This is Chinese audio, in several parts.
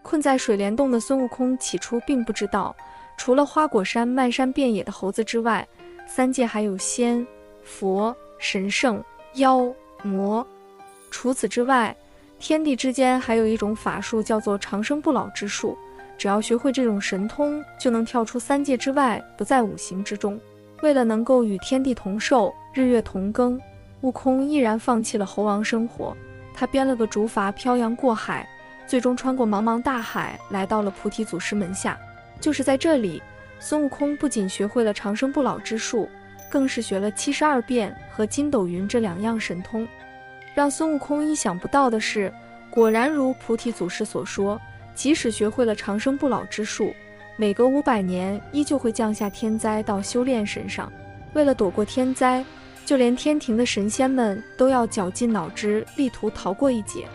困在水帘洞的孙悟空起初并不知道，除了花果山漫山遍野的猴子之外，三界还有仙、佛、神圣、妖、魔。除此之外，天地之间还有一种法术叫做长生不老之术，只要学会这种神通，就能跳出三界之外，不在五行之中。为了能够与天地同寿，日月同庚，悟空毅然放弃了猴王生活。他编了个竹筏漂洋过海，最终穿过茫茫大海，来到了菩提祖师门下。就是在这里，孙悟空不仅学会了长生不老之术，更是学了72变和筋斗云这2样神通。让孙悟空意想不到的是，果然如菩提祖师所说，即使学会了长生不老之术，每隔500年依旧会降下天灾到修炼身上。为了躲过天灾，就连天庭的神仙们都要绞尽脑汁，力图逃过一劫。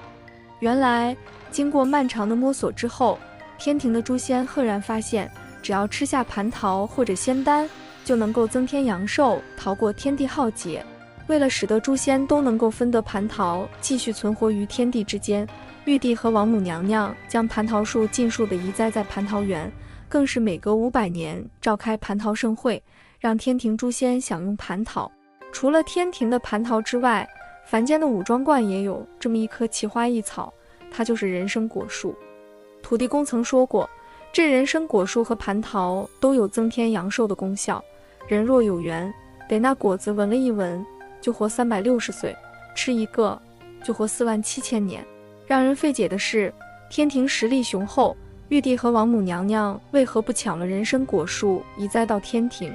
原来，经过漫长的摸索之后，天庭的诸仙赫然发现，只要吃下蟠桃或者仙丹，就能够增添阳寿，逃过天地浩劫。为了使得诸仙都能够分得蟠桃，继续存活于天地之间，玉帝和王母娘娘将蟠桃树尽数地移栽在蟠桃园，更是每隔500年召开蟠桃盛会，让天庭诸仙享用蟠桃。除了天庭的蟠桃之外，凡间的武庄观也有这么一棵奇花异草，它就是人参果树。土地公曾说过，这人参果树和蟠桃都有增添阳寿的功效，人若有缘，得那果子闻了一闻，就活360岁，吃一个就活47000年。让人费解的是，天庭实力雄厚，玉帝和王母娘娘为何不抢了人参果树移栽到天庭，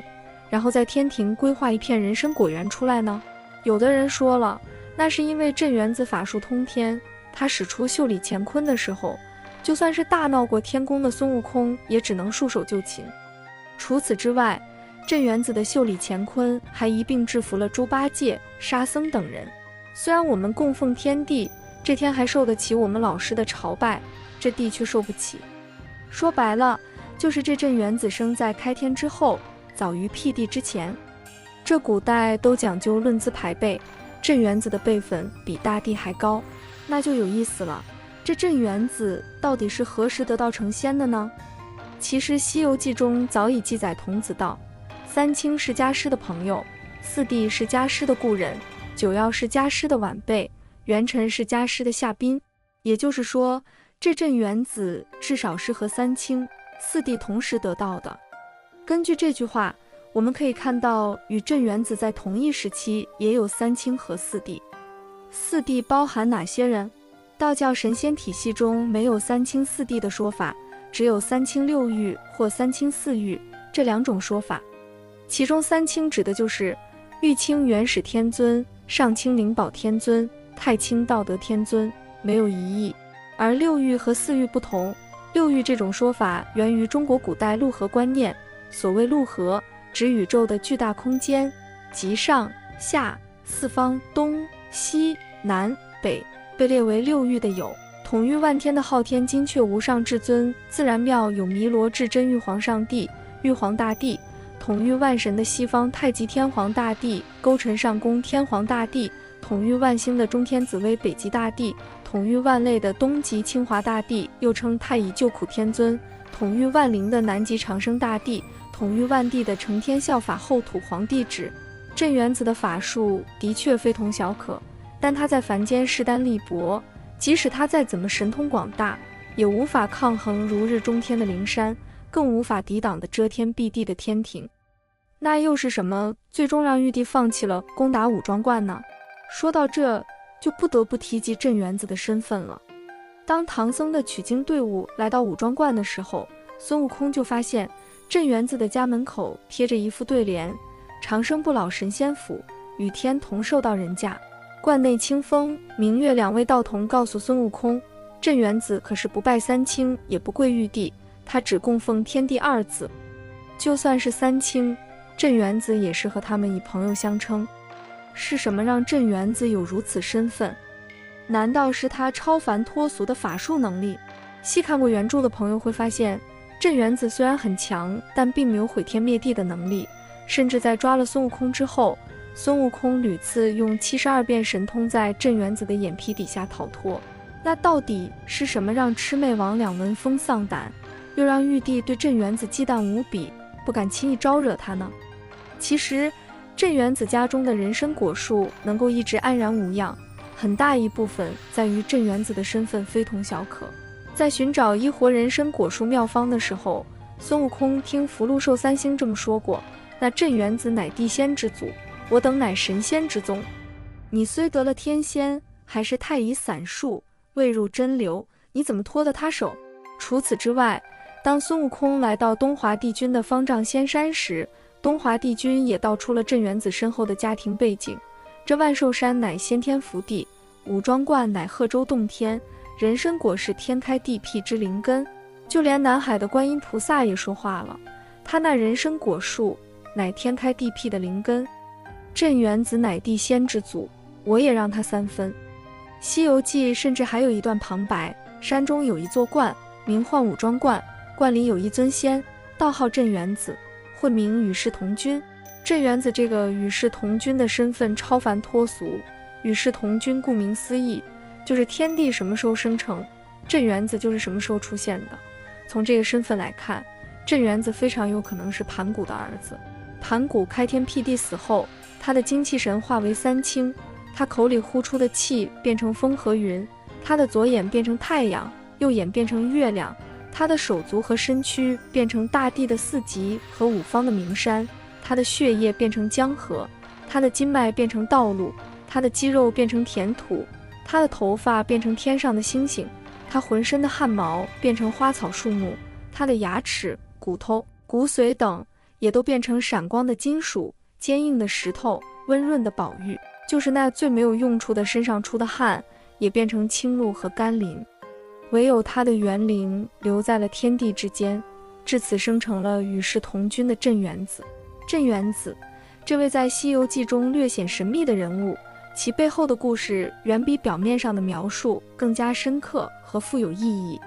然后在天庭规划一片人参果园出来呢？有的人说了，那是因为镇元子法术通天，他使出袖里乾坤的时候，就算是大闹过天宫的孙悟空也只能束手就擒。除此之外，镇元子的袖里乾坤还一并制服了猪八戒、沙僧等人。虽然我们供奉天地，这天还受得起我们老师的朝拜，这地却受不起。说白了，就是这镇元子生在开天之后，早于辟地之前。这古代都讲究论资排辈，镇元子的辈分比大帝还高，那就有意思了。这镇元子到底是何时得道成仙的呢？其实《西游记》中早已记载，童子道：三清是家师的朋友，四帝是家师的故人，九曜是家师的晚辈，元辰是家师的下宾。也就是说，这镇元子至少是和三清、四帝同时得道的。根据这句话，我们可以看到，与镇元子在同一时期也有三清和四帝。四帝包含哪些人？道教神仙体系中没有三清四帝的说法，只有三清六御或三清四御这2种说法。其中三清指的就是玉清元始天尊、上清灵宝天尊、太清道德天尊，没有疑义。而六御和四御不同，六御这种说法源于中国古代陆河观念。所谓陆河，指宇宙的巨大空间，即上、下、四方、东、西、南、北，被列为六御的有统御万天的昊天金阙无上至尊自然庙有弥罗至真玉皇上帝、玉皇大帝；统御万神的西方太极天皇大帝、勾陈上宫天皇大帝；统御万星的中天紫微北极大帝；统御万类的东极清华大帝，又称太乙救苦天尊；统御万灵的南极长生大帝；统御万帝的承天效法后土皇帝旨。镇元子的法术的确非同小可，但他在凡间势单力薄，即使他再怎么神通广大，也无法抗衡如日中天的灵山，更无法抵挡的遮天蔽地的天庭。那又是什么最终让玉帝放弃了攻打武庄观呢？说到这，就不得不提及镇元子的身份了。当唐僧的取经队伍来到武庄观的时候，孙悟空就发现镇元子的家门口贴着一副对联：长生不老神仙府，与天同寿到人家。观内清风、明月2位道童告诉孙悟空，镇元子可是不拜三清，也不跪玉帝，他只供奉天地2字。就算是三清，镇元子也是和他们以朋友相称。是什么让镇元子有如此身份？难道是他超凡脱俗的法术能力？细看过原著的朋友会发现，镇元子虽然很强，但并没有毁天灭地的能力，甚至在抓了孙悟空之后，孙悟空屡次用72变神通在镇元子的眼皮底下逃脱。那到底是什么让魑魅魍魉闻风丧胆，又让玉帝对镇元子忌惮无比，不敢轻易招惹他呢？其实镇元子家中的人参果树能够一直安然无恙，很大一部分在于镇元子的身份非同小可。在寻找一活人参果树妙方的时候，孙悟空听福禄寿三星这么说过：那镇元子乃地仙之祖，我等乃神仙之宗。你虽得了天仙，还是太乙散术，未入真流，你怎么脱得他手？除此之外，当孙悟空来到东华帝君的方丈仙山时，东华帝君也道出了镇元子身后的家庭背景。这万寿山乃先天福地，五庄观乃贺州洞天，人参果是天开地辟之灵根。就连南海的观音菩萨也说话了，他那人参果树乃天开地辟的灵根。镇元子乃地仙之祖，我也让他3分。西游记甚至还有一段旁白：山中有一座观，名唤五庄观，观里有一尊仙，道号镇元子，混名与世同君。镇元子这个与世同君的身份超凡脱俗，与世同君顾名思义，就是天地什么时候生成，镇元子就是什么时候出现的。从这个身份来看，镇元子非常有可能是盘古的儿子。盘古开天辟地死后，他的精气神化为3清，他口里呼出的气变成风和云，他的左眼变成太阳，右眼变成月亮，他的手足和身躯变成大地的4极和5方的名山，他的血液变成江河，他的筋脉变成道路，他的肌肉变成田土，他的头发变成天上的星星，他浑身的汗毛变成花草树木，他的牙齿、骨头、骨髓等也都变成闪光的金属、坚硬的石头、温润的宝玉，就是那最没有用处的身上出的汗也变成青露和甘霖。唯有他的元灵留在了天地之间，至此生成了与世同君的镇元子。镇元子这位在《西游记》中略显神秘的人物，其背后的故事远比表面上的描述更加深刻和富有意义。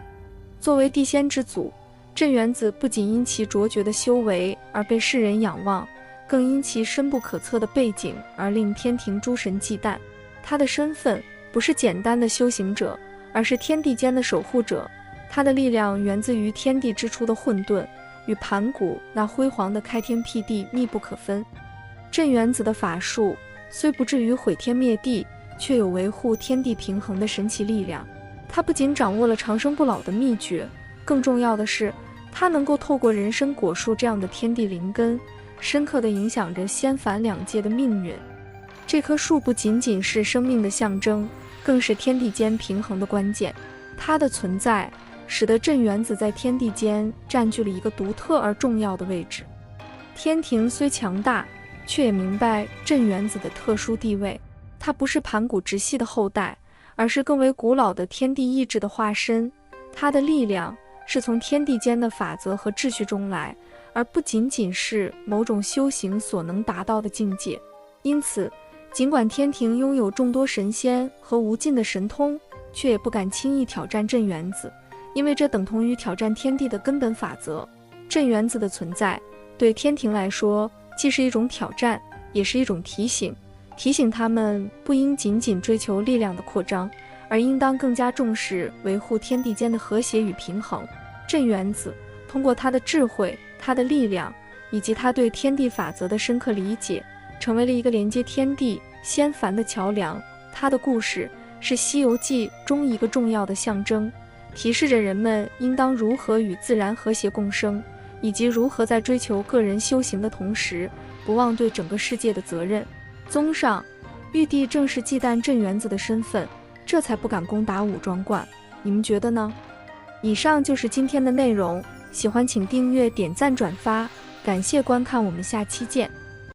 作为地仙之祖，镇元子不仅因其卓绝的修为而被世人仰望，更因其深不可测的背景而令天庭诸神忌惮。他的身份不是简单的修行者，而是天地间的守护者。他的力量源自于天地之初的混沌，与盘古那辉煌的开天辟地密不可分。镇元子的法术虽不至于毁天灭地，却有维护天地平衡的神奇力量。他不仅掌握了长生不老的秘诀，更重要的是，他能够透过人参果树这样的天地灵根，深刻地影响着仙凡两界的命运。这棵树不仅仅是生命的象征，更是天地间平衡的关键。它的存在使得镇元子在天地间占据了一个独特而重要的位置。天庭虽强大，却也明白镇元子的特殊地位。他不是盘古直系的后代，而是更为古老的天地意志的化身。他的力量是从天地间的法则和秩序中来，而不仅仅是某种修行所能达到的境界。因此，尽管天庭拥有众多神仙和无尽的神通，却也不敢轻易挑战镇元子，因为这等同于挑战天地的根本法则。镇元子的存在对天庭来说既是一种挑战，也是一种提醒，提醒他们不应仅仅追求力量的扩张，而应当更加重视维护天地间的和谐与平衡。镇元子通过他的智慧、他的力量以及他对天地法则的深刻理解，成为了一个连接天地仙凡的桥梁。他的故事是《西游记》中一个重要的象征，提示着人们应当如何与自然和谐共生，以及如何在追求个人修行的同时，不忘对整个世界的责任。综上，玉帝正是忌惮镇元子的身份，这才不敢攻打五庄观。你们觉得呢？以上就是今天的内容，喜欢请订阅、点赞、转发，感谢观看，我们下期见。